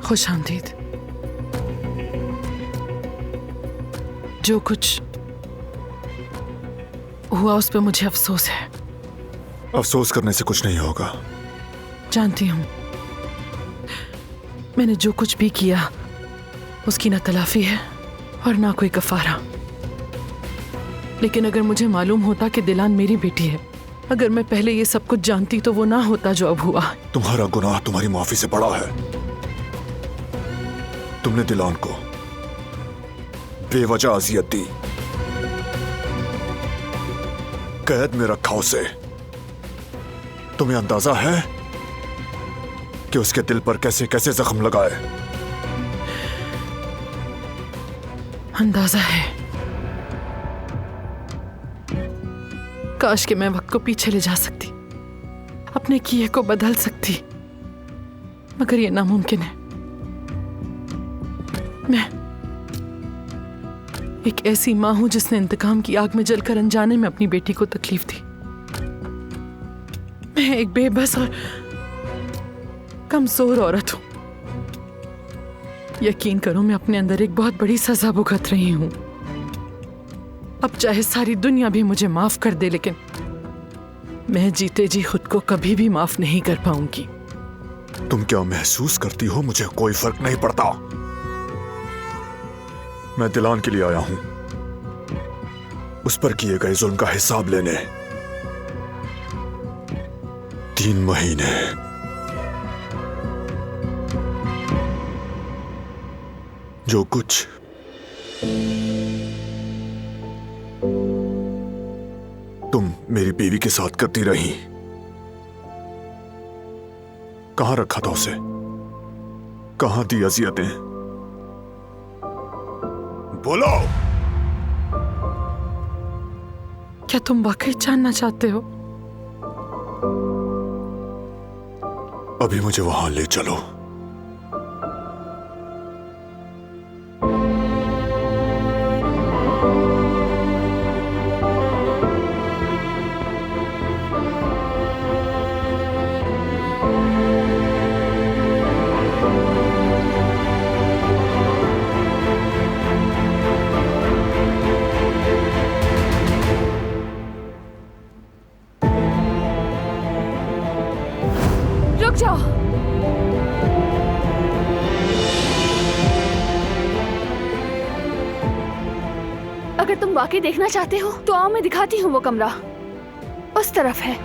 खुश आमदीद। जो कुछ हुआ उस पे मुझे अफसोस है। अफसोस करने से कुछ नहीं होगा। जानती हूं, मैंने जो कुछ भी किया उसकी ना तलाफी है और ना कोई कफारा। लेकिन अगर मुझे मालूम होता कि दिलान मेरी बेटी है, अगर मैं पहले ये सब कुछ जानती तो वो ना होता जो अब हुआ। तुम्हारा गुनाह तुम्हारी माफी से बड़ा है। तुमने दिलान को बेवजह अजियत दी, कैद में रखा उसे। तुम्हें अंदाजा है कि उसके दिल पर कैसे कैसे जख्म लगाए? अंदाजा है। काश कि मैं वक्त को पीछे ले जा सकती, अपने किए को बदल सकती, मगर ये नामुमकिन है। मैं एक ऐसी मां हूं जिसने इंतकाम की आग में जलकर अनजाने में अपनी बेटी को तकलीफ दी। मैं एक बेबस और कमजोर औरत हूं। यकीन करो, मैं अपने अंदर एक बहुत बड़ी सजा भुगत रही हूं। अब चाहे सारी दुनिया भी मुझे माफ कर दे, लेकिन मैं जीते जी खुद को कभी भी माफ नहीं कर पाऊंगी। तुम क्या महसूस करती हो? मुझे कोई फर्क नहीं पड़ता। मैं दिलान के लिए आया हूं, उस पर किए गए जुल्म का हिसाब लेने। 3 महीने जो कुछ तुम मेरी बीवी के साथ करती रही, कहां रखा था उसे? कहां दी अजियतें? बोलो। क्या तुम वाकई जानना चाहते हो? अभी मुझे वहां ले चलो। रुक जाओ। अगर तुम वाकई देखना चाहते हो तो आओ, मैं दिखाती हूँ वो कमरा। उस तरफ है।